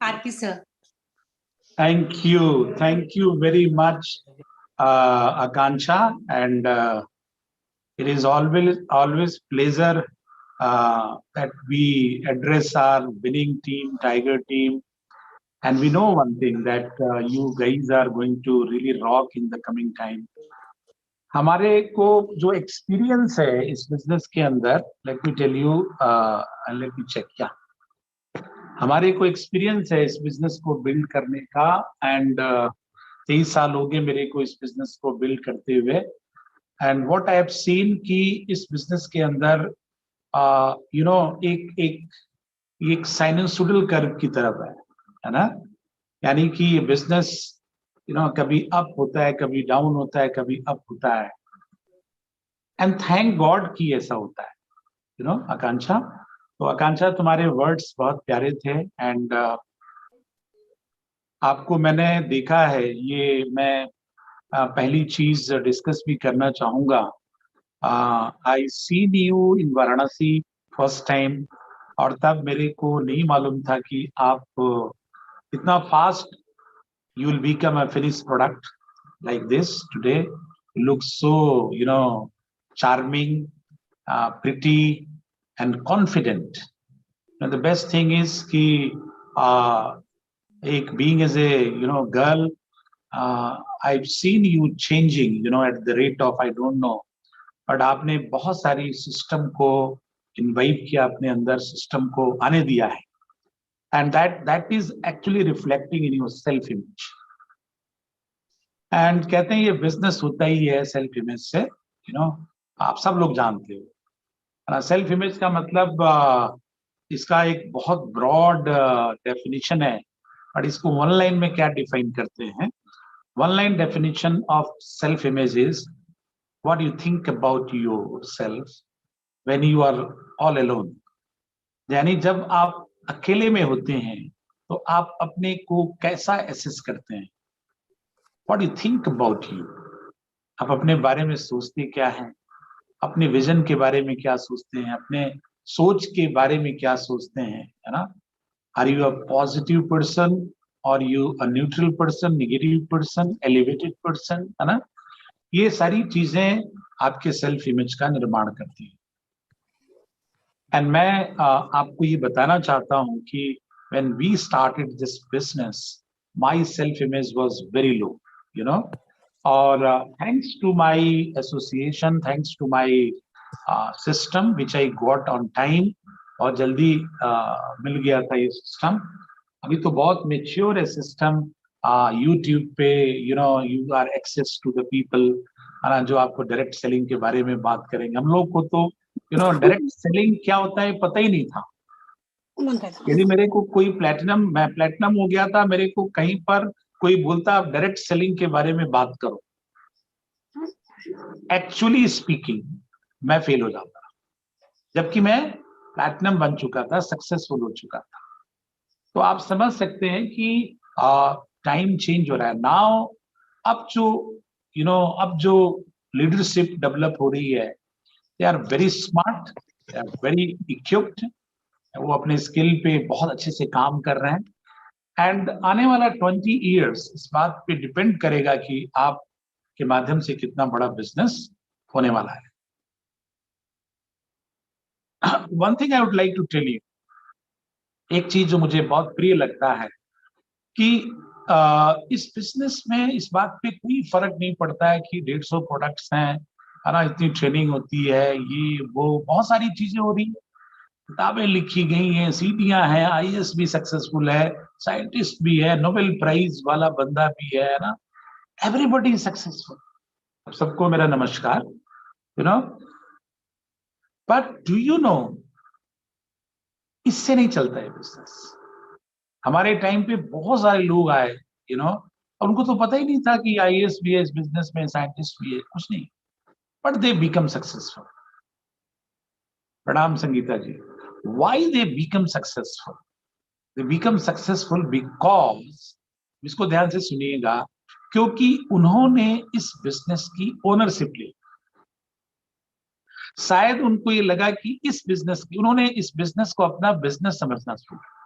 Karki sir. Thank you very much, Akansha, and it is always pleasure that we address our winning team, Tiger team, and we know one thing that you guys are going to really rock in the coming time. हमारे को जो experience है इस business के अंदर, let me tell you, let me check, क्या हमारे को एक्सपीरियंस है इस बिजनेस को बिल्ड करने का, एंड 23 साल हो गए मेरे को इस बिजनेस को बिल्ड करते हुए। And what I have seen कि इस बिजनेस के अंदर यू नो एक साइनसोइडल कर्व की तरफ है ना, यानी कि ये बिजनेस कभी अप होता है, कभी डाउन होता है, कभी अप होता है, एंड थैंक गॉड कि ऐसा होता है, आकांक्षा। तो आकांक्षा, तुम्हारे वर्ड्स बहुत प्यारे थे, एंड आपको मैंने देखा है, ये मैं पहली चीज डिस्कस भी करना चाहूंगा। I seen you in Varanasi first time, और तब मेरे को नहीं मालूम था कि आप इतना fast you will become a finished product like this today. You look so charming, pretty and confident. And the best thing is ki being as a girl, I've seen you changing at the rate of I don't know, but आपने बहुत सारी system को इन्वाइव किया, अपने अंदर system को आने दिया है, and that is actually reflecting in your self image. And कहते हैं ये बिजनेस होता ही है सेल्फ इमेज से, आप सब लोग जानते हो। सेल्फ इमेज का मतलब इसका एक बहुत ब्रॉड डेफिनेशन है, बट इसको वन लाइन में क्या डिफाइन करते हैं? One line definition of self image is what you think about yourself when you are all alone. यानी जब आप अकेले में होते हैं तो आप अपने को कैसा एसेस करते हैं? What you think about you, आप अपने बारे में सोचते क्या हैं, अपने विजन के बारे में क्या सोचते हैं, अपने सोच के बारे में क्या सोचते हैं, है ना? Are you a positive person और you a neutral person, negative person, elevated person, है ना? ये सारी चीजें आपके सेल्फ इमेज का निर्माण करती है। एंड मैं आपको ये बताना चाहता हूं कि when we started this business, my self image was very low, or thanks to my association, thanks to my system which I got on time, और जल्दी मिल गया था ये सिस्टम। अभी तो बहुत मेच्योर है सिस्टम, यूट्यूब पे you are access to the people, है ना, जो आपको डायरेक्ट सेलिंग के बारे में बात करेंगे। हम लोग को तो डायरेक्ट सेलिंग क्या होता है पता ही नहीं था। यदि मेरे को कोई मैं प्लेटिनम हो गया था, मेरे को कहीं पर कोई बोलता आप डायरेक्ट सेलिंग के बारे में बात करो, एक्चुअली स्पीकिंग मैं फेल हो जाता, जबकि मैं प्लेटिनम बन चुका था, सक्सेसफुल हो चुका था। तो आप समझ सकते हैं कि टाइम चेंज हो रहा है नाउ। अब जो लीडरशिप डेवलप हो रही है, they are very smart, they are very equipped, वो अपने स्किल पे बहुत अच्छे से काम कर रहे हैं। एंड आने वाला 20 इयर्स इस बात पे डिपेंड करेगा कि आप के माध्यम से कितना बड़ा बिजनेस होने वाला है। One thing I would like to tell you, एक चीज जो मुझे बहुत प्रिय लगता है कि इस बिजनेस में इस बात पे कोई फर्क नहीं पड़ता है कि 150 प्रोडक्ट्स हैं, है ना, इतनी ट्रेनिंग होती है, ये वो बहुत सारी चीजें हो रही है, किताबें लिखी गई हैं, सीटियां हैं, आईएएस भी सक्सेसफुल है, साइंटिस्ट भी है, नोबेल प्राइज वाला बंदा भी है ना, एवरीबॉडी इज सक्सेसफुल। सबको मेरा नमस्कार, बट डू यू नो, इससे नहीं चलता है बिजनेस। हमारे टाइम पे बहुत सारे लोग आए, और उनको तो पता ही नहीं था कि आईएएस भी है इस बिजनेस में, साइंटिस्ट भी है, कुछ नहीं, बट दे बिकम सक्सेसफुल। प्रणाम संगीता जी। Why they become successful? They become successful because, इसको ध्यान से सुनिएगा, क्योंकि उन्होंने इस बिजनेस की ओनरशिप ली। शायद उनको ये लगा कि उन्होंने इस बिजनेस को अपना बिजनेस समझना शुरू किया।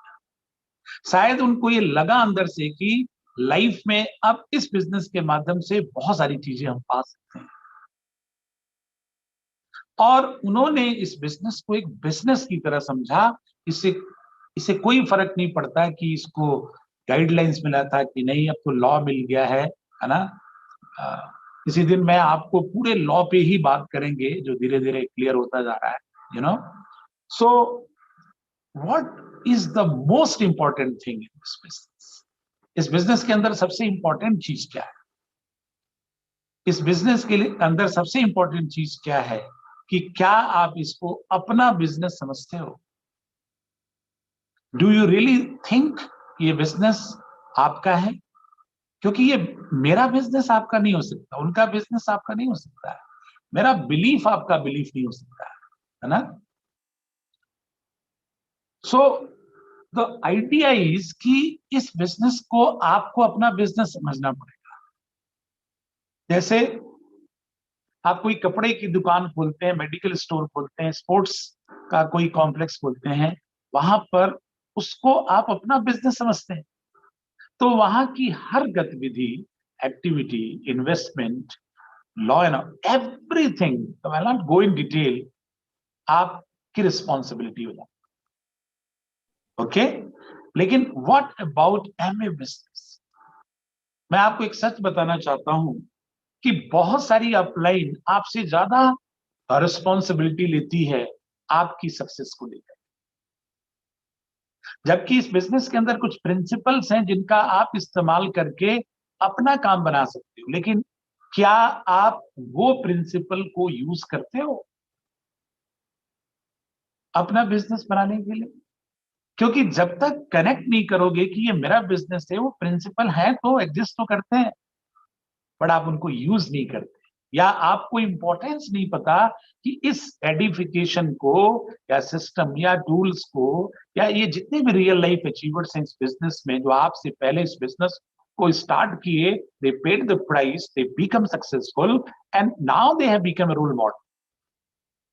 शायद उनको ये लगा अंदर से कि लाइफ में अब इस बिजनेस के माध्यम से बहुत सारी चीजें हम पा सकते हैं, और उन्होंने इस बिजनेस को एक बिजनेस की तरह समझा। इससे इससे कोई फर्क नहीं पड़ता कि इसको गाइडलाइंस मिला था कि नहीं, अब तो लॉ मिल गया है ना। किसी दिन मैं आपको पूरे लॉ पे ही बात करेंगे जो धीरे धीरे क्लियर होता जा रहा है, you know. So what is the most important thing in this business? इस बिजनेस के अंदर सबसे इंपॉर्टेंट चीज क्या है? इस बिजनेस के लिए अंदर सबसे इंपॉर्टेंट चीज क्या है कि क्या आप इसको अपना बिजनेस समझते हो? डू यू रियली थिंक ये बिजनेस आपका है? क्योंकि ये मेरा बिजनेस आपका नहीं हो सकता, उनका बिजनेस आपका नहीं हो सकता है, मेरा बिलीफ आपका बिलीफ नहीं हो सकता है ना। सो द आइडिया इज कि इस बिजनेस को आपको अपना बिजनेस समझना पड़ेगा। जैसे आप कोई कपड़े की दुकान खोलते हैं, मेडिकल स्टोर खोलते हैं, स्पोर्ट्स का कोई कॉम्प्लेक्स खोलते हैं, वहां पर उसको आप अपना बिजनेस समझते हैं। तो वहां की हर गतिविधि, activity, investment, law and everything, I will not go in detail, आपकी रिस्पॉन्सिबिलिटी हो जाती है। ओके, लेकिन व्हाट अबाउट एमए बिजनेस? मैं आपको एक सच बताना चाहता हूं कि बहुत सारी अपलाइन आपसे ज्यादा रिस्पॉन्सिबिलिटी लेती है आपकी सक्सेस को लेकर, जबकि इस बिजनेस के अंदर कुछ प्रिंसिपल्स हैं जिनका आप इस्तेमाल करके अपना काम बना सकते हो। लेकिन क्या आप वो प्रिंसिपल को यूज करते हो अपना बिजनेस बनाने के लिए? क्योंकि जब तक कनेक्ट नहीं करोगे कि ये मेरा बिजनेस है, वो प्रिंसिपल है तो एग्जिस्ट तो करते हैं, बट आप उनको यूज नहीं करते, या आपको इंपॉर्टेंस नहीं पता कि इस एडिफिकेशन को या सिस्टम या टूल्स को, या ये जितने भी रियल लाइफ अचीवर्स हैं इस बिजनेस में, जो आपसे पहले इस बिजनेस को स्टार्ट किए, they paid the price, they become successful, and now they have become a role model.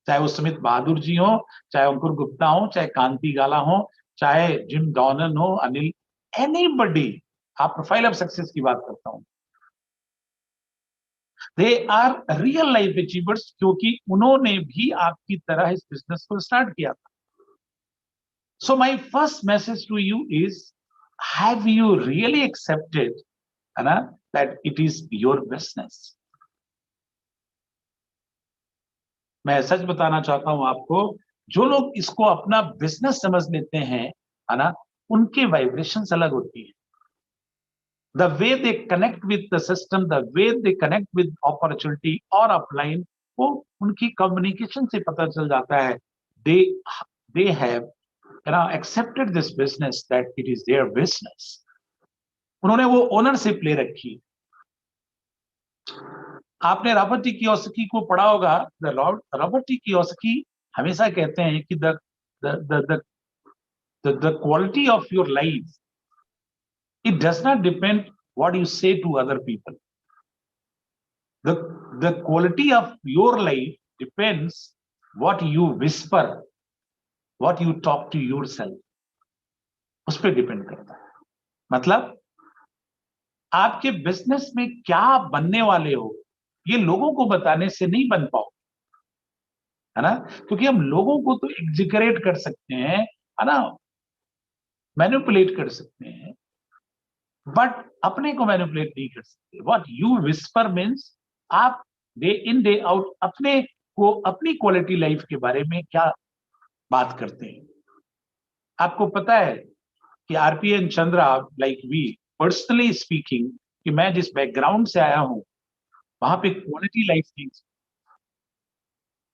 चाहे वो सुमित बहादुर जी हो, चाहे अंकुर गुप्ता हो, चाहे कांति गाला हो, चाहे जिम डॉनन हो, अनिल, एनीबडी, आप प्रोफाइल ऑफ सक्सेस की बात करता हूं, they are real life achievers, क्योंकि उन्होंने भी आपकी तरह इस बिजनेस को स्टार्ट किया था। So my first message to you is, have you really accepted, है ना, that it is your business? मैं सच बताना चाहता हूं आपको, जो लोग इसको अपना बिजनेस समझ लेते हैं, है ना, उनके वाइब्रेशंस अलग होती है। The way they connect with the system, the way they connect with opportunity और अपलाइन, वो उनकी कम्युनिकेशन से पता चल जाता है। they they have, you know, accepted this business, that it is their business। उन्होंने वो ओनरशिप ले रखी। आपने रॉबर्ट टी कियोसाकी को पढ़ा होगा। रॉबर्ट टी कियोसाकी हमेशा कहते हैं कि the the the the quality of your life, it does not depend what you say to other people. The quality of your life depends what you whisper, what you talk to yourself, उस पर depend करता है। मतलब आपके business में क्या आप बनने वाले हो, ये लोगों को बताने से नहीं बन पाओ, है ना। क्योंकि हम लोगों को तो एग्जिक्रेट कर सकते हैं, है ना, मैनिपुलेट कर सकते हैं, बट अपने को मैनिपुलेट नहीं कर सकते। व्हाट यू विस्पर मीन्स, आप डे इन डे आउट अपने को, अपनी क्वालिटी लाइफ के बारे में क्या बात करते हैं। आपको पता है कि RPN Chandra, like we, personally speaking, कि मैं जिस बैकग्राउंड से आया हूं, वहां पे क्वालिटी लाइफ नहीं।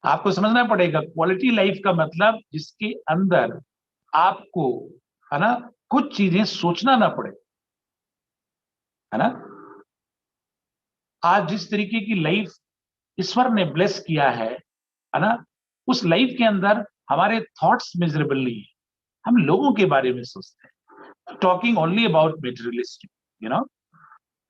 आपको समझना पड़ेगा, क्वालिटी लाइफ का मतलब जिसके अंदर आपको, है ना, कुछ चीजें सोचना ना पड़े, है ना। आज जिस तरीके की लाइफ ईश्वर ने ब्लेस किया है ना, उस लाइफ के अंदर हमारे थॉट्स मिजरेबल नहीं है, हम लोगों के बारे में सोचते हैं। Talking only about materialistic, you know,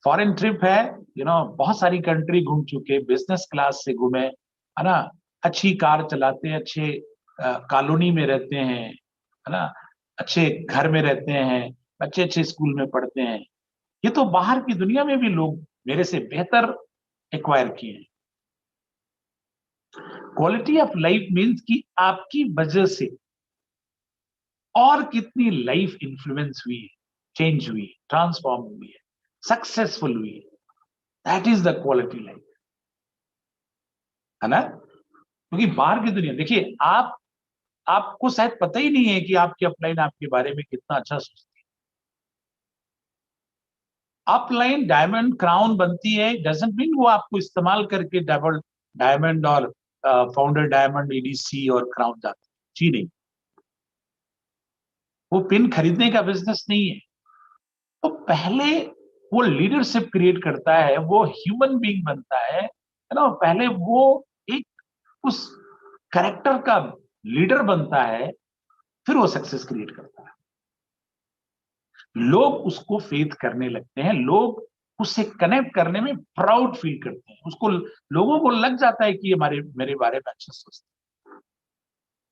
foreign trip है, यू नो, बहुत सारी कंट्री घूम चुके, बिजनेस क्लास से घूमे, है ना, अच्छी कार चलाते हैं, अच्छे कॉलोनी में रहते हैं, है ना, अच्छे घर में रहते हैं, बच्चे अच्छे स्कूल में पढ़ते हैं, ये तो बाहर की दुनिया में भी लोग मेरे से बेहतर एक्वायर किए हैं। क्वालिटी ऑफ लाइफ मीन्स कि आपकी वजह से और कितनी लाइफ इन्फ्लुएंस हुई है, चेंज हुई है, ट्रांसफॉर्म हुई है, सक्सेसफुल हुई है, that is the quality life, है ना? क्योंकि बाहर की दुनिया देखिए, आपको शायद पता ही नहीं है कि आपकी अपलाइन आपके बारे में कितना अच्छा सोचती है। अपलाइन डायमंड क्राउन बनती है, डजंट मीन वो आपको इस्तेमाल करके डबल डायमंड और फाउंडर डायमंड, ईडीसी और क्राउन जाती है, जी नहीं। वो पिन खरीदने का बिजनेस नहीं है। तो पहले वो लीडरशिप क्रिएट करता है, वो ह्यूमन बीइंग बनता है ना? पहले वो एक उस कैरेक्टर का लीडर बनता है, फिर वो सक्सेस क्रिएट करता है। लोग उसको फेथ करने लगते हैं, लोग उससे कनेक्ट करने में प्राउड फील करते हैं, उसको लोगों को लग जाता है कि ये मेरे बारे में अच्छा सोचते हैं,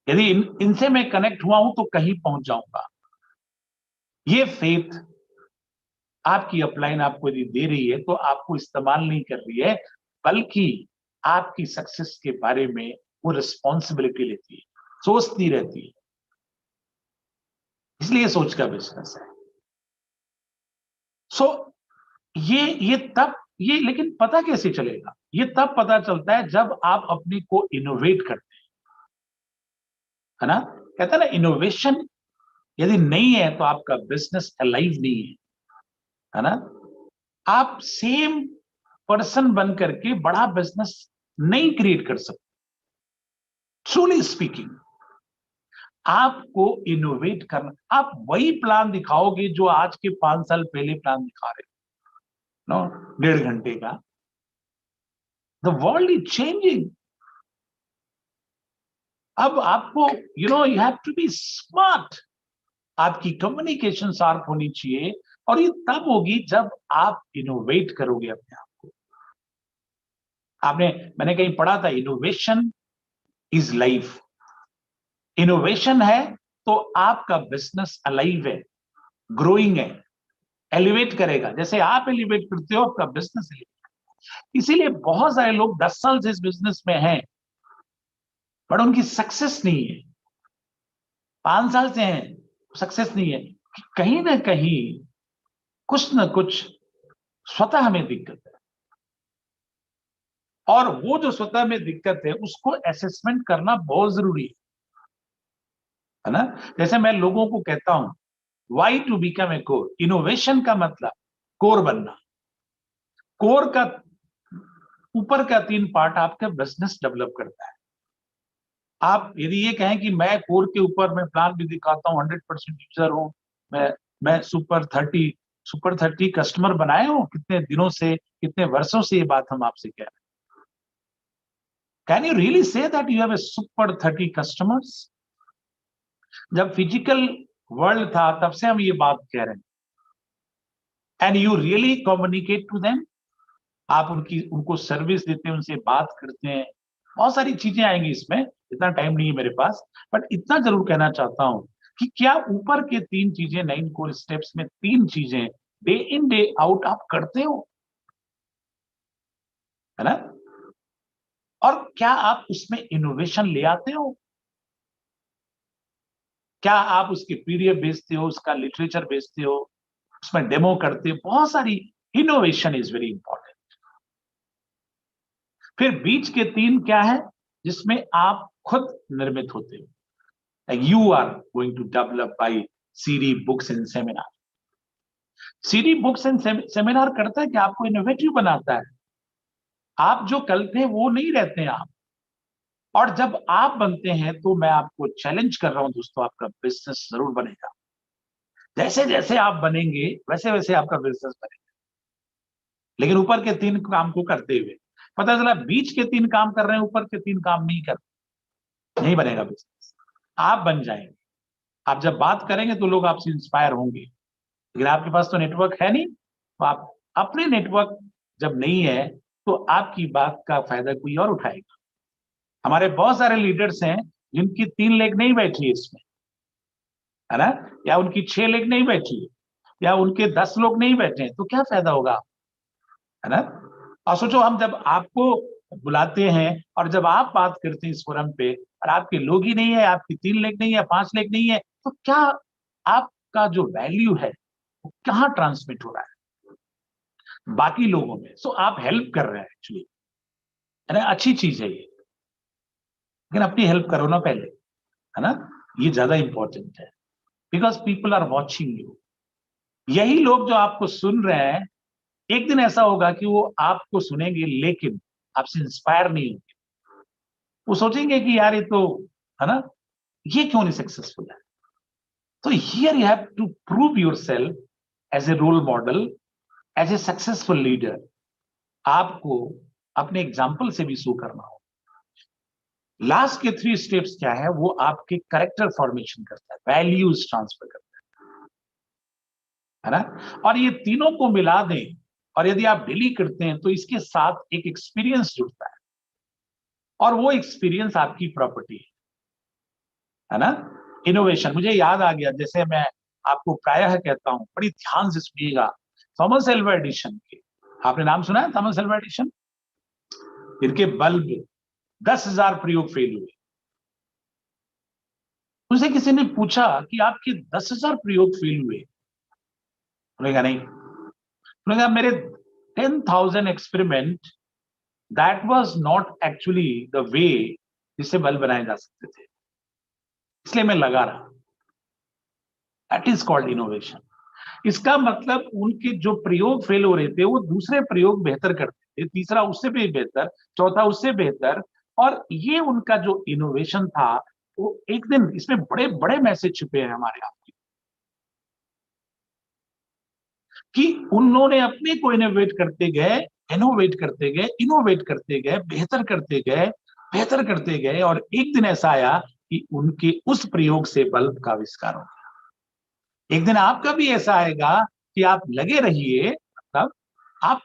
यदि इनसे मैं कनेक्ट हुआ हूं तो कहीं पहुंच जाऊंगा। ये फेथ आपकी अपलाइन आपको यदि दे रही है तो आपको इस्तेमाल नहीं कर रही है, बल्कि आपकी सक्सेस के बारे में वो रिस्पॉन्सिबिलिटी लेती है, सोचती रहती है। इसलिए सोच का बिजनेस है। सो ये तब ये लेकिन पता कैसे चलेगा? ये तब पता चलता है जब आप अपने को इनोवेट करते हैं, है ना? कहते हैं ना, इनोवेशन यदि नहीं है तो आपका बिजनेस अलाइव नहीं है ना? आप सेम पर्सन बन करके बड़ा बिजनेस नहीं क्रिएट कर सकते। ट्रूली स्पीकिंग, आपको इनोवेट करना, आप वही प्लान दिखाओगे जो आज के 5 साल पहले प्लान दिखा रहे हो, नो 1.5 घंटे का। The world is changing. अब आपको you have to be smart. आपकी कम्युनिकेशन शार्प होनी चाहिए, और ये तब होगी जब आप इनोवेट करोगे अपने आप को। मैंने कहीं पढ़ा था, इनोवेशन इज लाइफ। इनोवेशन है तो आपका बिजनेस अलाइव है, ग्रोइंग है, एलिवेट करेगा। जैसे आप एलिवेट करते हो, आपका बिजनेस एलिवेट। इसीलिए बहुत सारे लोग 10 साल से इस बिजनेस में हैं, बट उनकी सक्सेस नहीं है। 5 साल से हैं, सक्सेस नहीं है। कहीं ना कहीं कुछ ना कुछ स्वतः हमें दिक्कत है, और वो जो स्वतः में दिक्कत है उसको असेसमेंट करना बहुत जरूरी है ना? जैसे मैं लोगों को कहता हूं, why to become a core. Innovation का मतलब कोर बनना। कोर का ऊपर का 3 पार्ट आपका बिजनेस डेवलप करता है। आप यदि ये कहें कि मैं कोर के ऊपर मैं प्लान भी दिखाता हूँ, 100% यूजर हूं, मैं सुपर 30 कस्टमर बनाए हो कितने दिनों से, कितने वर्षों से, ये बात हम आपसे कह रहे हैं। Can you really say that you have a super 30 customers? जब फिजिकल वर्ल्ड था तब से हम ये बात कह रहे हैं। And you really communicate to them? आप उनको सर्विस देते हैं, उनसे बात करते हैं। बहुत सारी चीजें आएंगी इसमें, इतना टाइम नहीं है मेरे पास, बट इतना जरूर कहना चाहता हूं कि क्या ऊपर के 3 चीजें, 9 कोर स्टेप्स में 3 चीजें डे इन डे आउट आप करते हो, है ना? और क्या आप उसमें इनोवेशन ले आते हो? क्या आप उसके पीडीएफ भेजते हो, उसका लिटरेचर भेजते हो, उसमें डेमो करते हो? बहुत सारी इनोवेशन इज वेरी इंपॉर्टेंट। फिर बीच के 3 क्या है, जिसमें आप खुद निर्मित होते हो। Like you are going to develop by CD books and seminar. CD books and seminar करता है कि आपको इनोवेटिव बनाता है। आप जो कल थे वो नहीं रहते हैं आप। और जब आप बनते हैं तो मैं आपको चैलेंज कर रहा हूं दोस्तों, आपका बिजनेस जरूर बनेगा। जैसे जैसे आप बनेंगे वैसे वैसे आपका बिजनेस बनेगा, लेकिन ऊपर के 3 काम को करते हुए। पता चला बीच के 3 काम कर रहे हैं, ऊपर के 3 काम नहीं कर रहे, नहीं बनेगा बिजनेस। आप बन जाएंगे। आप जब बात करेंगे तो लोग आपसे इंस्पायर होंगे, लेकिन आपके पास तो नेटवर्क है नहीं। तो आप अपने नेटवर्क जब नहीं है तो आपकी बात का फायदा कोई और उठाएगा। हमारे बहुत सारे लीडर्स हैं जिनकी 3 लेग नहीं बैठी है इसमें, है ना? या उनकी 6 लेग नहीं बैठी है। या उनके 10 लोग नहीं बैठे तो क्या फायदा होगा, है ना। और सोचो हम जब आपको बुलाते हैं और जब आप बात करते हैं इस फोरम पे और आपके लोग ही नहीं है, आपकी 3 लेग नहीं है, 5 लेग नहीं है, तो क्या आपका जो वैल्यू है वो कहाँ ट्रांसमिट हो रहा है बाकी लोगों में। सो आप हेल्प कर रहे हैं एक्चुअली, है ना, अच्छी चीज है ये, लेकिन अपनी हेल्प करो ना पहले, है ना। ये ज्यादा इंपॉर्टेंट है, because people are watching you. यही लोग जो आपको सुन रहे हैं, एक दिन ऐसा होगा कि वो आपको सुनेंगे लेकिन आपसे इंस्पायर नहीं होंगे। वो सोचेंगे कि यार ये तो, है ना, ये क्यों नहीं सक्सेसफुल है। तो here you have to prove yourself as a role model, as a successful leader. आपको अपने एग्जाम्पल से भी शो करना हो। लास्ट के 3 स्टेप्स क्या है, वो आपके कैरेक्टर फॉर्मेशन करता है, वैल्यूज ट्रांसफर करता है ना। और ये तीनों को मिला दें और यदि आप डेली करते हैं तो इसके साथ एक एक्सपीरियंस जुड़ता है, और वो एक्सपीरियंस आपकी प्रॉपर्टी है ना। इनोवेशन, मुझे याद आ गया, जैसे मैं आपको प्रायः कहता हूं, बड़ी ध्यान से सुनिएगा, थॉमस एल्वा एडिशन के, आपने नाम सुना है थॉमस एल्वा एडिशन। इनके बल्ब 10,000 प्रयोग फेल हुए। उनसे किसी ने पूछा कि आपके 10,000 प्रयोग फेल हुए, उन्होंने कहा नहीं, उन्होंने कहा मेरे 10,000 experiment, that was not actually the way जिससे बल्ब बनाए जा सकते थे, इसलिए मैं लगा रहा। That is called innovation. इसका मतलब उनके जो प्रयोग फेल हो रहे थे वो दूसरे प्रयोग बेहतर करते थे, तीसरा उससे भी बेहतर, चौथा उससे बेहतर। और ये उनका जो इनोवेशन था, वो एक दिन, इसमें बड़े बड़े मैसेज छुपे हैं हमारे आपके, कि उन्होंने अपने को इनोवेट करते गए, इनोवेट करते गए, इनोवेट करते गए, बेहतर करते गए, बेहतर करते गए, और एक दिन ऐसा आया कि उनके उस प्रयोग से बल्ब का आविष्कार हो गया। एक दिन आपका भी ऐसा आएगा कि आप लगे रहिए, मतलब आप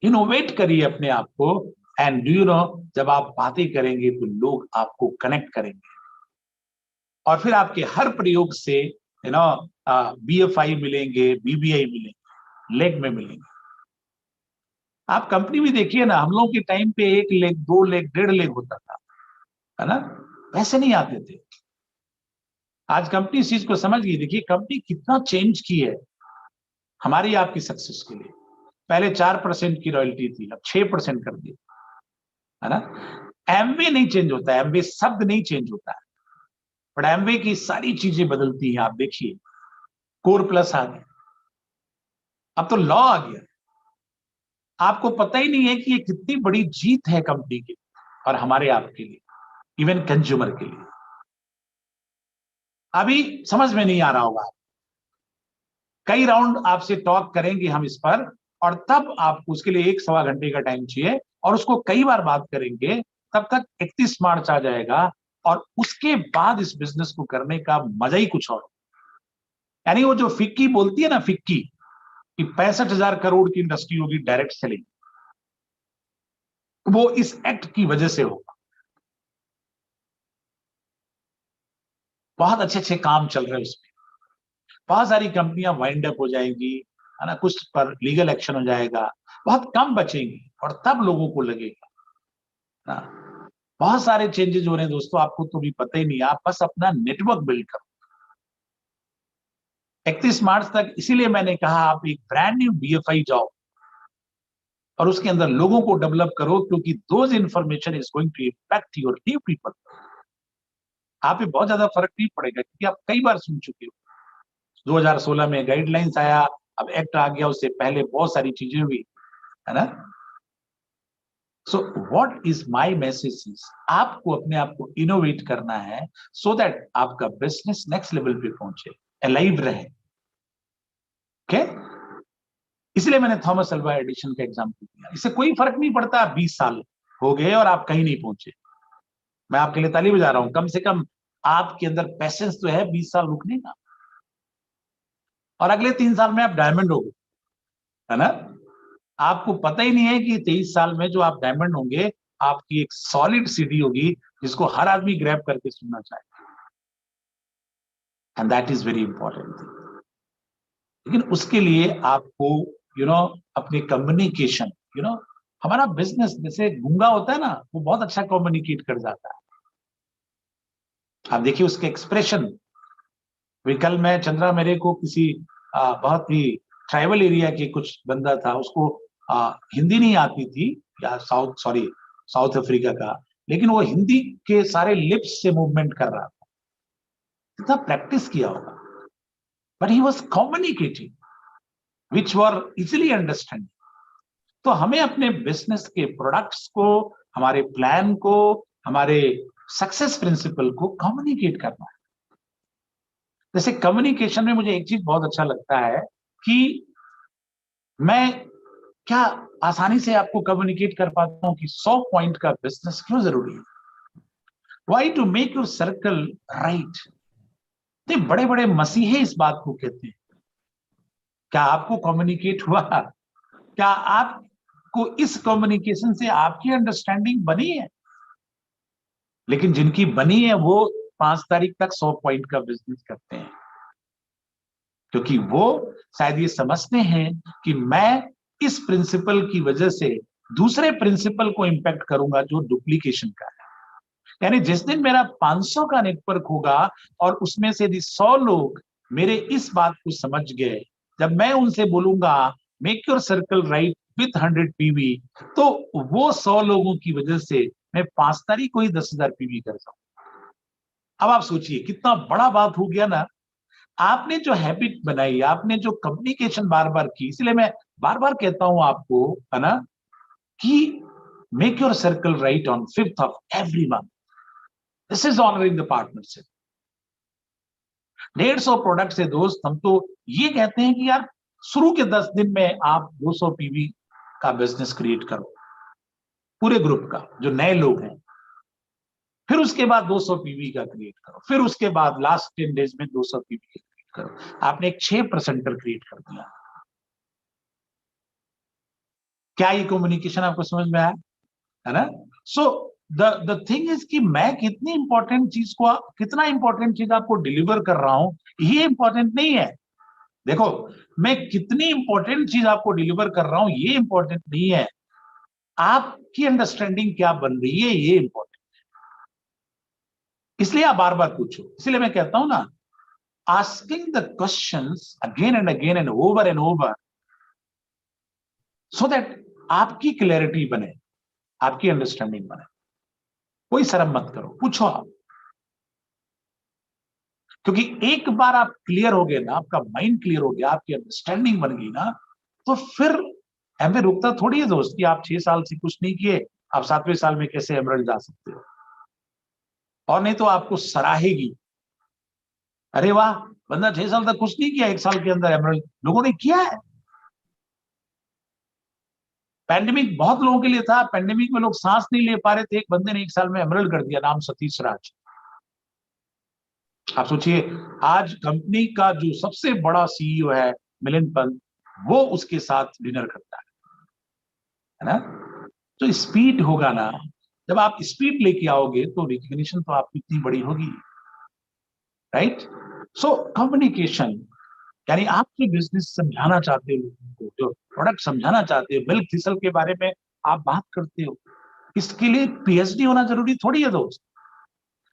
इनोवेट करिए अपने आप को, एंड डू यू नो, जब आप बातें करेंगे तो लोग आपको कनेक्ट करेंगे, और फिर आपके हर प्रयोग से BFI मिलेंगे, BBI मिलेंगे, लेग में मिलेंगे। आप कंपनी भी देखिए ना, हम लोगों के टाइम पे 1 लेग, 2 लेग, 1.5 लेग होता था, है ना, पैसे नहीं आते थे। आज कंपनी इस चीज को समझ गई। देखिए कंपनी कितना चेंज की है हमारी आपकी सक्सेस के लिए। पहले 4% की रॉयल्टी थी, अब 6% कर दी, है ना। एमवे नहीं चेंज होता है, एमवे शब्द नहीं चेंज होता है, बट एमवे की सारी चीजें बदलती हैं। आप देखिए, कोर प्लस आ गया, अब तो लॉ आ गया। आपको पता ही नहीं है कि ये कितनी बड़ी जीत है कंपनी की और हमारे आपके लिए, इवन कंज्यूमर के लिए। अभी समझ में नहीं आ रहा होगा, कई राउंड आपसे टॉक करेंगे हम इस पर, और तब आपको उसके लिए 1-1.25 घंटे का टाइम चाहिए, और उसको कई बार बात करेंगे, तब तक 31 मार्च आ जाएगा, और उसके बाद इस बिजनेस को करने का मजा ही कुछ और। यानी वो जो फिक्की बोलती है ना, फिक्की, कि 65,000 करोड़ की इंडस्ट्री होगी डायरेक्ट सेलिंग, वो इस एक्ट की वजह से होगा। बहुत अच्छे अच्छे काम चल रहे हैं उसमें, बहुत सारी कंपनियां वाइंड अप हो जाएंगी, है ना, कुछ पर लीगल एक्शन हो जाएगा, बहुत कम बचेंगी, और तब लोगों को लगेगा ना। बहुत सारे चेंजेस हो रहे हैं दोस्तों, आपको तो भी पता ही नहीं, आप बस अपना नेटवर्क बिल्ड करो 31 मार्च तक। इसीलिए मैंने कहा आप एक ब्रांड न्यू BFI जाओ और उसके अंदर लोगों को डेवलप करो, क्योंकि those information is going to impact your new people. आप पे बहुत ज्यादा फर्क नहीं पड़ेगा, क्योंकि आप कई बार सुन चुके हो। 2016 में गाइडलाइंस आया, अब एक्ट आ गया, उससे पहले बहुत सारी चीजें हुई, है ना। So what is my message is, आपको अपने आप को इनोवेट करना है, सो दैट आपका बिजनेस नेक्स्ट लेवल पे पहुंचे, अलाइव रहे। ओके, इसलिए मैंने थॉमस अल्वा एडिशन का एग्जांपल दिया। इससे कोई फर्क नहीं पड़ता 20 साल हो गए और आप कहीं नहीं पहुंचे, मैं आपके लिए ताली बजा रहा हूं। कम से कम आपके अंदर पैशंस तो है 20 साल रुकने का, और अगले 3 साल में आप डायमंड हो गए, है ना। आपको पता ही नहीं है कि 23 साल में जो आप डायमंड होंगे, आपकी एक सॉलिड सीडी होगी जिसको हर आदमी ग्रैब करके सुनना चाहे, and that is very important thing. लेकिन उसके लिए आपको अपने कम्युनिकेशन, हमारा बिजनेस जैसे गूंगा होता है ना, वो बहुत अच्छा कम्युनिकेट कर जाता है। आप देखिए उसके एक्सप्रेशन। कल मैं चंद्रा, मेरे को किसी बहुत ही ट्राइबल एरिया के कुछ बंदा था, उसको हिंदी नहीं आती थी, या साउथ अफ्रीका का, लेकिन वो हिंदी के सारे लिप्स से मूवमेंट कर रहा था, कितना प्रैक्टिस किया होगा, but he was communicating which were easily understand. तो हमें अपने बिजनेस के प्रोडक्ट्स को, हमारे प्लान को, हमारे सक्सेस प्रिंसिपल को कम्युनिकेट करना है। जैसे कम्युनिकेशन में मुझे एक चीज बहुत अच्छा लगता है कि मैं क्या आसानी से आपको कम्युनिकेट कर पाता हूं कि 100 पॉइंट का बिजनेस क्यों जरूरी है। Why to make your circle right. तो बड़े बड़े मसीहे इस बात को कहते हैं। क्या आपको कम्युनिकेट हुआ? क्या आपको इस कम्युनिकेशन से आपकी अंडरस्टैंडिंग बनी है? लेकिन जिनकी बनी है वो 5 तारीख तक 100 पॉइंट का बिजनेस करते हैं, क्योंकि वो शायद ये समझते हैं कि मैं इस प्रिंसिपल की वजह से दूसरे प्रिंसिपल को इंपैक्ट करूंगा जो डुप्लीकेशन का है। यानी जिस दिन मेरा 500 का नेटवर्क होगा और उसमें से यदि 100 लोग मेरे इस बात को समझ गए, जब मैं उनसे बोलूंगा make your circle right with 100 PV, तो वो 100 लोगों की वजह से मैं 5 तारीख को ही 10,000 पीवी कर सकूं। अब आप सोचिए कितना बड़ा बात हो गया ना। आपने जो हैबिट बनाई, आपने जो कम्युनिकेशन बार बार की, इसलिए मैं बार बार कहता हूं आपको, है ना, कि make your circle right on 5th of every month. This is honouring the partnership. 150 product से दोस्त, हम तो ये कहते हैं कि यार शुरू के 10 दिन में आप 200 पीवी का बिजनेस क्रिएट करो पूरे ग्रुप का, जो नए लोग हैं। फिर उसके बाद 200 पीवी का क्रिएट करो, फिर उसके बाद लास्ट 10 डेज में 200 पीवी का क्रिएट करो। आपने एक 6% क्रिएट कर दिया। क्या ये कम्युनिकेशन आपको समझ में आया? है ना? सो द थिंग इज कि मैं कितनी इंपॉर्टेंट चीज को, कितना इंपॉर्टेंट चीज आपको डिलीवर कर रहा हूं, ये इंपॉर्टेंट नहीं है। देखो, मैं कितनी इंपॉर्टेंट चीज आपको डिलीवर कर रहा हूं ये इंपॉर्टेंट नहीं है, आपकी अंडरस्टैंडिंग क्या बन रही है ये इंपॉर्टेंट। इसलिए आप बार बार पूछो। इसलिए मैं कहता हूं ना, asking the questions again and again and over so that आपकी क्लैरिटी बने, आपकी अंडरस्टैंडिंग बने। कोई शर्म मत करो, पूछो आप। क्योंकि एक बार आप क्लियर हो गए ना, आपका माइंड क्लियर हो गया, आपकी अंडरस्टैंडिंग बन गई ना, तो फिर हमें रुकता थोड़ी है दोस्त कि आप 6 साल से कुछ नहीं किए, आप 7वें साल में कैसे एमरल्ड जा सकते हो। और नहीं तो आपको सराहेगी, अरे वाह, बंदा 6 साल तक कुछ नहीं किया, 1 साल के अंदर एमरल्ड। लोगों ने किया है। पैंडेमिक बहुत लोगों के लिए था, पैंडेमिक में लोग सांस नहीं ले पा रहे थे, एक बंदे ने 1 साल में एमरल्ड कर दिया, नाम सतीश राज। आप सोचिए, आज कंपनी का जो सबसे बड़ा सीईओ है मिलिंद पंत, वो उसके साथ डिनर करता है ना। तो स्पीड होगा ना, जब आप स्पीड लेके आओगे तो रिकग्निशन तो आपकी इतनी बड़ी होगी, राइट? सो कम्युनिकेशन, यानी आप जो बिजनेस समझाना चाहते हो लोगों को, जो प्रोडक्ट समझाना चाहते हो, मिल्क थिसल के बारे में आप बात करते हो, इसके लिए पीएचडी होना जरूरी थोड़ी है दोस्त।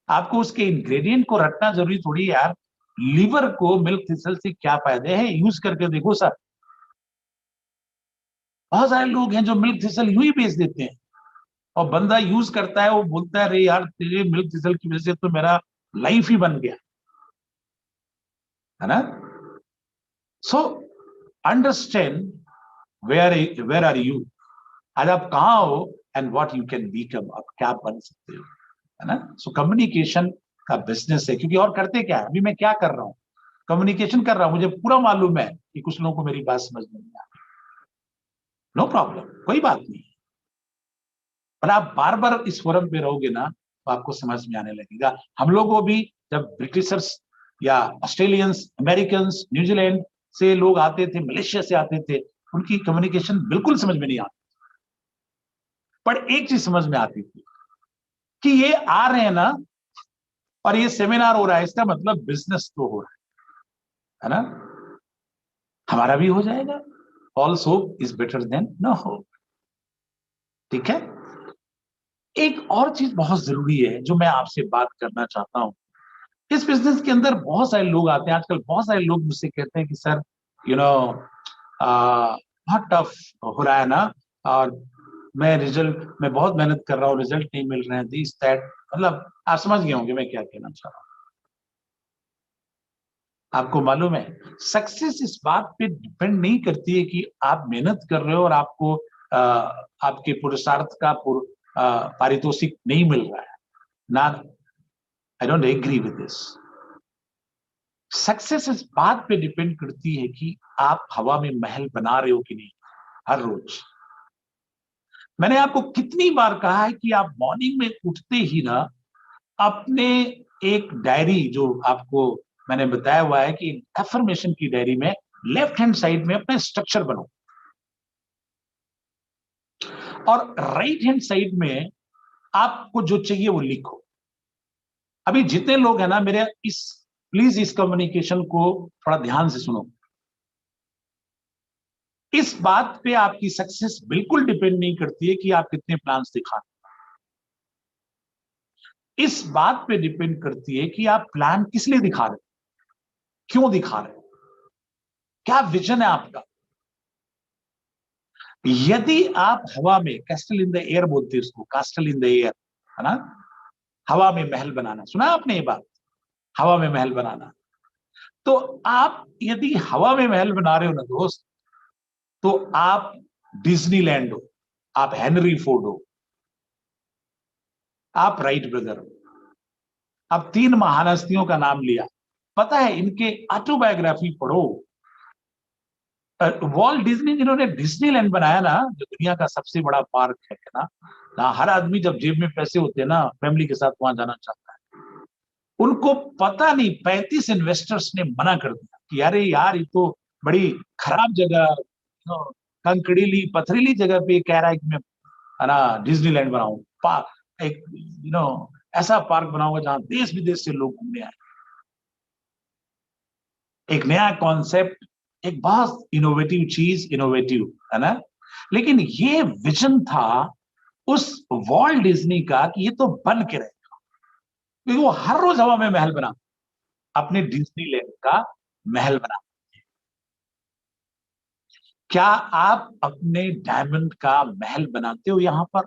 आपको उसके इंग्रेडिएंट को रटना जरूरी थोड़ी है यार। लीवर को मिल्क थिसल से क्या फायदे हैं, यूज करके देखो सर। बहुत सारे लोग हैं जो मिल्क थिसल यूं ही बेच देते हैं, और बंदा यूज करता है, वो बोलता है अरे यार तेरे मिल्क थिसल की वजह से तो मेरा लाइफ ही बन गया, है ना। So understand where are you, आज आप कहाँ हो, and what you can become, आप क्या बन सकते हो, है ना। सो कम्युनिकेशन का बिजनेस है, क्योंकि और करते क्या है, अभी मैं क्या कर रहा हूँ, कम्युनिकेशन कर रहा हूं। मुझे पूरा मालूम है कि कुछ लोगों को मेरी बात समझ नहीं आती, नो प्रॉब्लम, कोई बात नहीं। पर आप बार बार इस फोरम पे रहोगे ना, तो आपको समझ में आने लगेगा। हम लोग को भी जब ब्रिटिशर्स या ऑस्ट्रेलियंस, अमेरिकन, न्यूजीलैंड से लोग आते थे, मलेशिया से आते थे, उनकी कम्युनिकेशन बिल्कुल समझ में नहीं आती, पर एक चीज समझ में आती थी कि ये आ रहे हैं ना, और ये सेमिनार हो रहा है, इसका मतलब बिजनेस तो हो रहा है ना। हमारा भी हो जाएगा। False hope is better than no hope. ठीक है। एक और चीज बहुत जरूरी है जो मैं आपसे बात करना चाहता हूं। इस बिजनेस के अंदर बहुत सारे लोग आते हैं आजकल, बहुत सारे लोग मुझसे कहते हैं कि सर यू नो बहुत टफ हो रहा है ना, और मैं बहुत मेहनत कर रहा हूँ, रिजल्ट नहीं मिल रहे हैं, दिस दैट। मतलब आप समझ गए होंगे मैं क्या कहना चाह रहा हूँ। आपको मालूम है, सक्सेस इस बात पे डिपेंड नहीं करती है कि आप मेहनत कर रहे हो और आपको आपके पुरुषार्थ का पारितोषिक नहीं मिल रहा है ना। I don't agree with this. Success इस बात पे डिपेंड करती है कि आप हवा में महल बना रहे हो कि नहीं हर रोज। मैंने आपको कितनी बार कहा है कि आप मॉर्निंग में उठते ही ना अपने एक डायरी, जो आपको मैंने बताया हुआ है कि एफर्मेशन की डायरी में लेफ्ट हैंड साइड में अपना स्ट्रक्चर बनो, और राइट हैंड साइड में आपको जो चाहिए वो लिखो। अभी जितने लोग हैं ना मेरे, इस प्लीज इस कम्युनिकेशन को थोड़ा ध्यान से सुनो। इस बात पे आपकी सक्सेस बिल्कुल डिपेंड नहीं करती है कि आप कितने प्लान्स दिखा रहे हैं। इस बात पे डिपेंड करती है कि आप प्लान किस लिए दिखा रहे हैं, क्यों दिखा रहे हैं, क्या विजन है आपका। यदि आप हवा में, कैस्टल इन द एयर बोलते हैं उसको, कास्टल इन द एयर, है ना, हवा में महल बनाना, सुना आपने ये बात, हवा में महल बनाना। तो आप यदि हवा में महल बना रहे हो ना दोस्त, तो आप डिज्नीलैंड हो, आप हेनरी फोर्ड हो, आप राइट ब्रदर हो। अब तीन महान हस्तियों का नाम लिया, पता है इनके ऑटोबायोग्राफी पढ़ो। वॉल्ट डिज्नी जिन्होंने डिज्नीलैंड बनाया ना, जो दुनिया का सबसे बड़ा पार्क है ना, ना हर आदमी जब जेब में पैसे होते हैं ना फैमिली के साथ वहां जाना चाहता है। उनको पता नहीं 35 इन्वेस्टर्स ने मना कर दिया कि अरे यार ये तो बड़ी खराब जगह, कंकड़ीली पथरीली जगह पे कह रहा है कि मैं, है ना, डिज्नीलैंड बनाऊं, एक ऐसा पार्क बनाऊंगा जहां देश विदेश से लोग घूमने आए। एक नया कॉन्सेप्ट, एक बहुत इनोवेटिव चीज, इनोवेटिव, है ना। लेकिन ये विजन था उस वॉल्ट डिज्नी का कि ये तो बन के रहे, क्योंकि वो हर रोज हवा में महल बना, अपने डिज्नीलैंड का महल बना। क्या आप अपने डायमंड का महल बनाते हो यहां पर?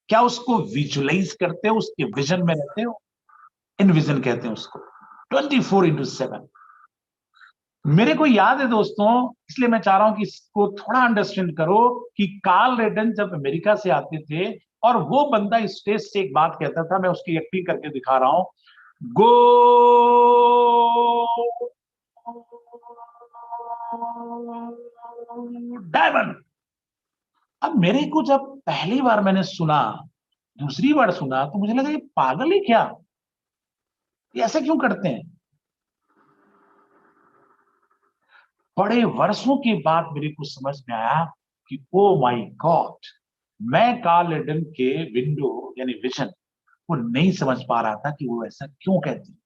क्या उसको विजुलाइज करते हो, उसके विजन में रहते हो? इन विजन कहते हैं उसको, 24/7। मेरे को याद है दोस्तों, इसलिए मैं चाह रहा हूं कि इसको थोड़ा अंडरस्टैंड करो, कि कार्ल रेडन जब अमेरिका से आते थे और वो बंदा स्टेज से एक बात कहता था, मैं उसकी एक्टिंग करके दिखा रहा हूं, गो डायमंड। अब मेरे को जब पहली बार मैंने सुना, दूसरी बार सुना, तो मुझे लगा ये पागल है क्या, ये ऐसे क्यों करते हैं। बड़े वर्षों के बाद मेरे को समझ में आया कि ओ माय गॉड, मैं कार्ल एडन के विंडो यानी विजन वो नहीं समझ पा रहा था कि वो ऐसा क्यों कहती है।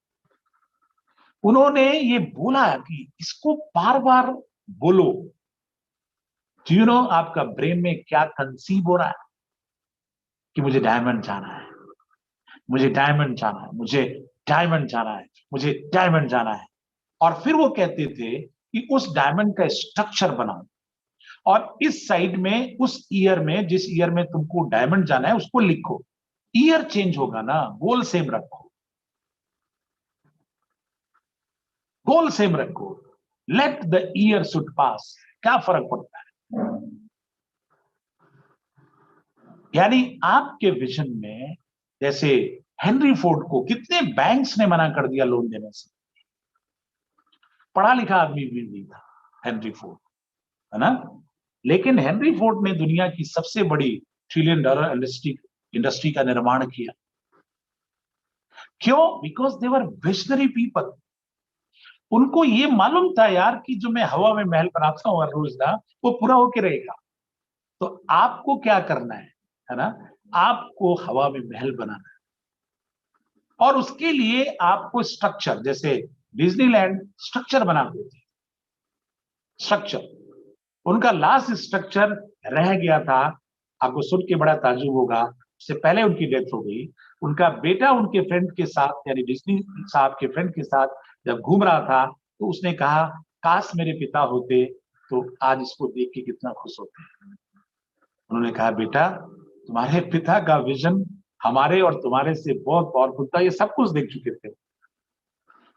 उन्होंने ये बोला कि इसको बार बार बोलो। आपका ब्रेन में क्या कंसीव हो रहा है कि मुझे डायमंड जाना है, मुझे डायमंड जाना है, मुझे डायमंड जाना है, मुझे डायमंड जाना है। और फिर वो कहते थे कि उस डायमंड का स्ट्रक्चर बनाओ, और इस साइड में उस ईयर में, जिस ईयर में तुमको डायमंड जाना है उसको लिखो। ईयर चेंज होगा ना, गोल सेम रखो, गोल सेम रखो, let the year should pass, क्या फर्क पड़ता है। यानी आपके विजन में, जैसे हेनरी फोर्ड को कितने बैंक्स ने मना कर दिया लोन देने से, पढ़ा लिखा आदमी भी नहीं था हेनरी फोर्ड, है ना, लेकिन हेनरी फोर्ड ने दुनिया की सबसे बड़ी $1 ट्रिलियन इंडस्ट्री का निर्माण किया। क्यों? Because they were visionary people. उनको ये मालूम था यार कि जो मैं हवा में महल बनाता हूं हर रोज ना, वो पूरा होके रहेगा। तो आपको क्या करना है ना, आपको हवा में महल बनाना है, और उसके लिए आपको स्ट्रक्चर, जैसे डिज्नीलैंड स्ट्रक्चर बनाते थे, स्ट्रक्चर, उनका लास्ट स्ट्रक्चर रह गया था। आपको सुन के बड़ा ताज्जुब होगा, उससे पहले उनकी डेथ हो गई। उनका बेटा उनके फ्रेंड के साथ, यानी डिज्नी साहब के फ्रेंड के साथ जब घूम रहा था, तो उसने कहा, काश मेरे पिता होते तो आज इसको देख के कितना खुश होते। उन्होंने कहा, बेटा तुम्हारे पिता का विजन हमारे और तुम्हारे से बहुत पावरफुल था, ये सब कुछ देख चुके थे।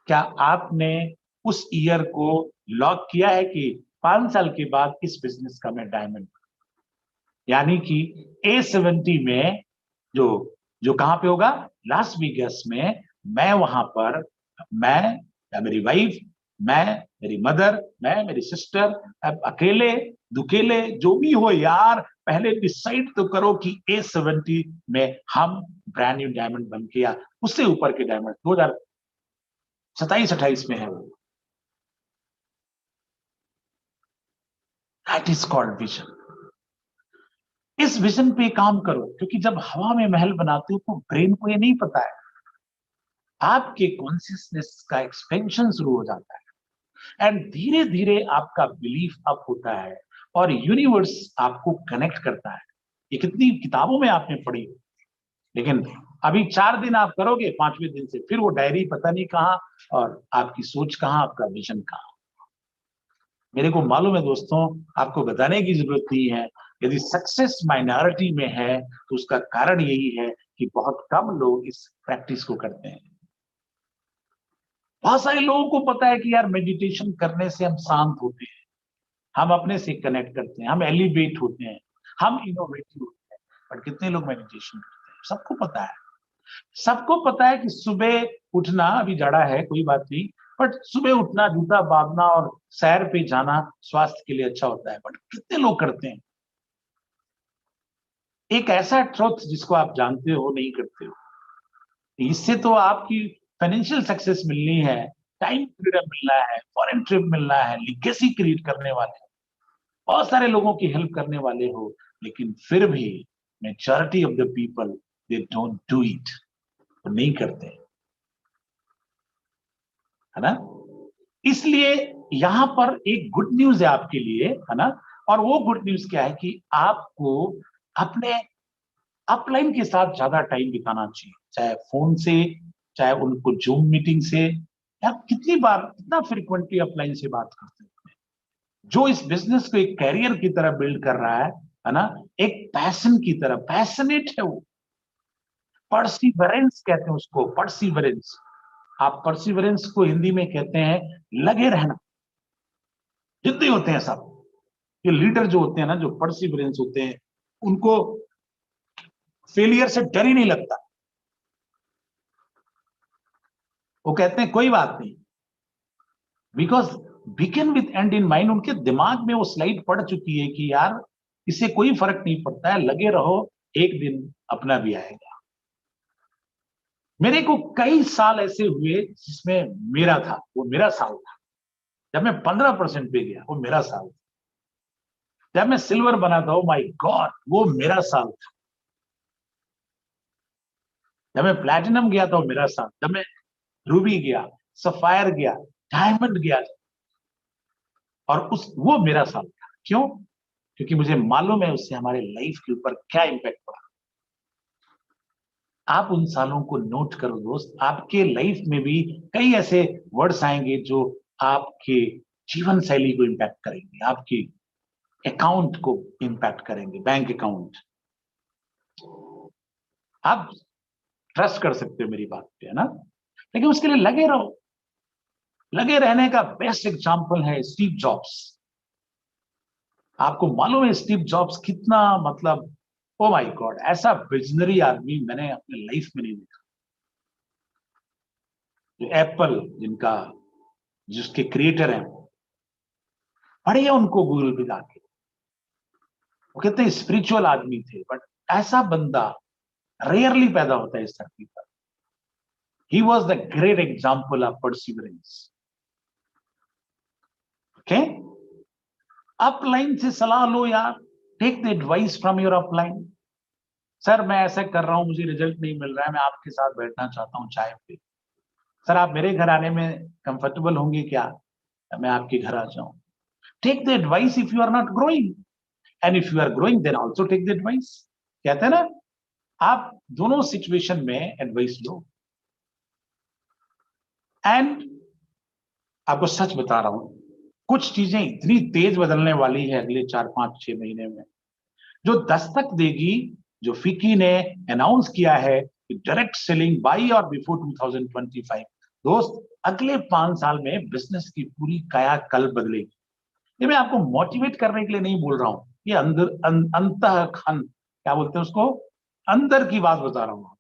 क्या आपने उस ईयर को लॉक किया है कि 5 साल के बाद इस बिजनेस का मैं डायमंड, यानी कि A70 में जो जो कहां पे होगा, लास वेगास में, मैं वहां पर, मैं या मेरी वाइफ, मैं, मेरी मदर, मैं, मेरी सिस्टर, अब अकेले दुकेले जो भी हो यार, पहले डिसाइड तो करो कि A70 में हम ब्रांड न्यू डायमंड बन के, या उससे ऊपर के डायमंड 2027-28 में है वो। That is called vision. इस विजन पे काम करो, क्योंकि जब हवा में महल बनाते हो तो ब्रेन को ये नहीं पता है, आपके कॉन्शियसनेस का एक्सपेंशन शुरू हो जाता है, एंड धीरे धीरे आपका बिलीफ अप होता है और यूनिवर्स आपको कनेक्ट करता है। ये कितनी किताबों में आपने पढ़ी, लेकिन अभी 4 दिन आप करोगे, 5वें दिन से फिर वो डायरी पता नहीं कहाँ, और आपकी सोच कहाँ, आपका विजन कहाँ। मेरे को मालूम है दोस्तों, आपको बताने की जरूरत नहीं है, यदि सक्सेस माइनॉरिटी में है तो उसका कारण यही है कि बहुत कम लोग इस प्रैक्टिस को करते हैं। बहुत सारे लोगों को पता है कि यार मेडिटेशन करने से हम शांत होते हैं, हम अपने से कनेक्ट करते हैं, हम एलिवेट होते हैं, हम इनोवेटिव होते हैं, पर कितने लोग मेडिटेशन करते हैं? सबको पता है, सबको पता है कि सुबह उठना, अभी जाड़ा है कोई बात नहीं, बट सुबह उठना, जूता बांधना और सैर पे जाना स्वास्थ्य के लिए अच्छा होता है, बट कितने लोग करते हैं? एक ऐसा ट्रुथ जिसको आप जानते हो नहीं करते हो। इससे तो आपकी फाइनेंशियल सक्सेस मिलनी है, टाइम फ्रीडम मिलना है, फॉरेन ट्रिप मिलना है, लीगेसी क्रिएट करने वाले हो, बहुत सारे लोगों की हेल्प करने वाले हो, लेकिन फिर भी majority of the people they don't do it, वो नहीं करते, है ना? इसलिए यहां पर एक गुड न्यूज है आपके लिए, है ना? और वो गुड न्यूज क्या है कि आपको अपने अपलाइन के साथ ज्यादा टाइम बिताना चाहिए, चाहे फोन से, चाहे उनको जूम मीटिंग से, या कितनी बार, कितना फ्रिक्वेंटली अपलाइन से बात करते हैं। जो इस बिजनेस को एक कैरियर की तरह बिल्ड कर रहा है ना, एक पैशन की तरह, पैशनेट है वो, परसिवरेंस कहते हैं उसको, परसिवरेंस। आप परसिवरेंस को हिंदी में कहते हैं लगे रहना। जितने होते हैं सब, ये लीडर जो होते हैं ना, जो परसिवरेंस होते हैं, उनको फेलियर से डर ही नहीं लगता। वो कहते हैं कोई बात नहीं, because begin with and in mind. उनके दिमाग में वो स्लाइड पड़ चुकी है कि यार इससे कोई फर्क नहीं पड़ता है, लगे रहो, एक दिन अपना भी आएगा। मेरे को कई साल ऐसे हुए जिसमें मेरा था, वो मेरा साल था। जब मैं 15% पे गया, वो मेरा साल था। जब मैं सिल्वर बना था, ओ माय गॉड, वो मेरा साल था। जब मैं प्लैटिनम गया था, वो मेरा साल। जब मैं रूबी गया, सफायर गया, डायमंड गया, और उस वो मेरा साल था। क्यों? क्योंकि मुझे मालूम है उससे हमारे लाइफ के ऊपर क्या इंपैक्ट पड़ा। आप उन सालों को नोट करो दोस्त, आपके लाइफ में भी कई ऐसे वर्ड्स आएंगे जो आपके जीवन शैली को इंपैक्ट करेंगे, आपके अकाउंट को इंपैक्ट करेंगे, बैंक अकाउंट। आप ट्रस्ट कर सकते हो मेरी बात पे, है ना? लेकिन उसके लिए लगे रहो। लगे रहने का बेस्ट एग्जांपल है स्टीव जॉब्स। आपको मालूम है स्टीव जॉब्स कितना, मतलब, ओ माय गॉड, ऐसा विजनरी आदमी मैंने अपने लाइफ में नहीं देखा। जो एप्पल, जिनका, जिसके क्रिएटर हैं, पढ़िए उनको गूगल पे जाके। वो कितने स्पिरिचुअल आदमी थे, बट ऐसा बंदा रेयरली पैदा होता है इस धरती पर। He was the great example of perseverance. Okay, upline से सलाह लो यार, take the advice from your upline. Sir मैं ऐसा कर रहा हूं, मुझे रिजल्ट नहीं मिल रहा है, मैं आपके साथ बैठना चाहता हूँ चाय पे। सर आप मेरे घर आने में कंफर्टेबल होंगे क्या, मैं आपके घर आ जाऊं? Take the advice if you are not growing, and if you are growing, then also take the advice. कहते हैं ना, आप दोनों सिचुएशन में एडवाइस लो. एंड आपको सच बता रहा हूं, कुछ चीजें इतनी तेज बदलने वाली है अगले 4-5-6 महीने में, जो दस्तक देगी, जो फिक्की ने अनाउंस किया है कि डायरेक्ट सेलिंग बाय और बिफोर 2025. दोस्त, अगले 5 साल में बिजनेस की पूरी कायाकल्प बदलेगी. ये मैं आपको मोटिवेट करने के लिए नहीं बोल रहा हूं, ये अंतःखन, क्या बोलते हैं उसको, अंदर की बात बता रहा हूं.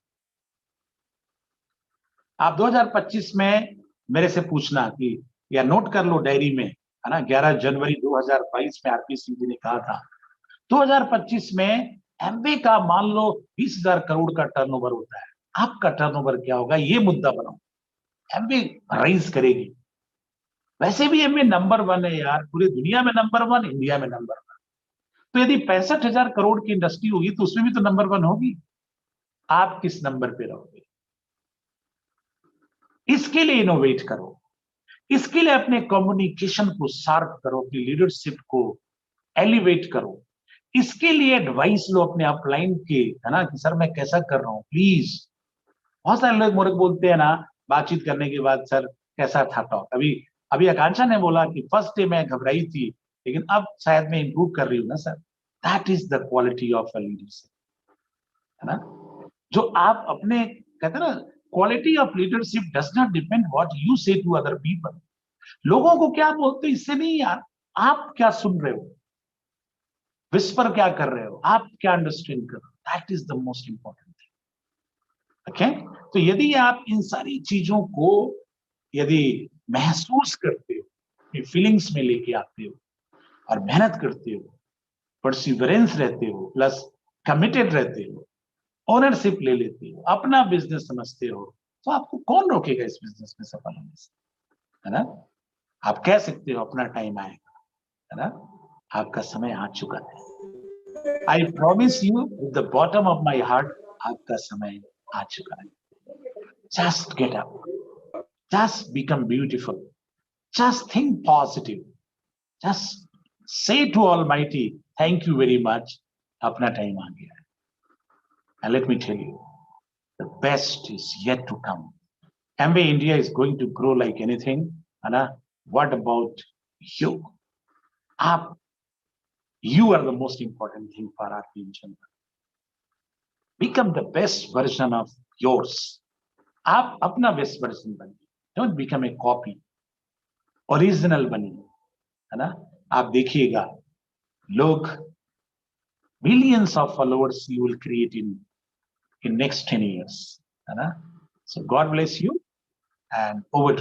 आप 2025 में मेरे से पूछना कि, या नोट कर लो डायरी में, है ना, 11 जनवरी 2022 में आरपी सिंह जी ने कहा था 2025 में एमवे का मान लो 20,000 करोड़ का टर्नओवर होता है, आपका टर्नओवर क्या होगा, ये मुद्दा बनाओ. एमवे राइज करेगी. वैसे भी एमवे नंबर 1 है यार, पूरी दुनिया में नंबर 1, इंडिया में नंबर 1. तो यदि 65,000 करोड़ की इंडस्ट्री होगी तो उसमें भी तो नंबर 1 होगी. आप किस नंबर पे रहोगे? इसके लिए इनोवेट करो. इसके लिए अपने कम्युनिकेशन को शार्प करो, अपनी लीडरशिप को एलिवेट करो. इसके लिए एडवाइस लो अपने अपलाइन के, है ना, कि सर मैं कैसा कर रहा हूं, प्लीज. बहुत सारे लोग मुझे बोलते हैं ना बातचीत करने के बाद, सर कैसा था टॉक. अभी आकांक्षा ने बोला कि फर्स्ट डे मैं घबराई थी, लेकिन अब शायद मैं इंप्रूव कर रही हूँ ना sir. That is the quality of a leadership, है ना, जो आप अपने, कहते हैं ना, quality of leadership does not depend what you से टू अदर पीपल. लोगों को क्या बोलते हो इससे नहीं यार, आप क्या सुन रहे हो, विस्पर क्या कर रहे हो, आप क्या अंडरस्टैंड कर रहे हो. That is the most important thing. Okay, तो यदि आप इन सारी चीजों को यदि महसूस करते हो, फीलिंग्स में लेके आते हो और मेहनत करते हो, परसिवरेंस रहते हो, प्लस कमिटेड रहते हो, ओनरशिप ले लेते हो, अपना बिजनेस समझते हो, तो आपको कौन रोकेगा इस बिजनेस में सफल होने से, है ना. आप कह सकते हो अपना टाइम आएगा, है ना, आपका समय आ चुका है. I promise you with the bottom of my heart, आपका समय आ चुका है. Just get up, just become beautiful, just think positive, just say to almighty thank you very much, अपना टाइम आ गया है. And let me tell you, the best is yet to come. Amway India is going to grow like anything. Anna, what about you? Up, you are the most important thing for our future. Become the best version of yours. आप अपना best version बनिए. Don't become a copy. Original बनिए, है ना. आप देखिएगा, लोग millions of followers you will create in next 10 years, है ना. So God bless you and over to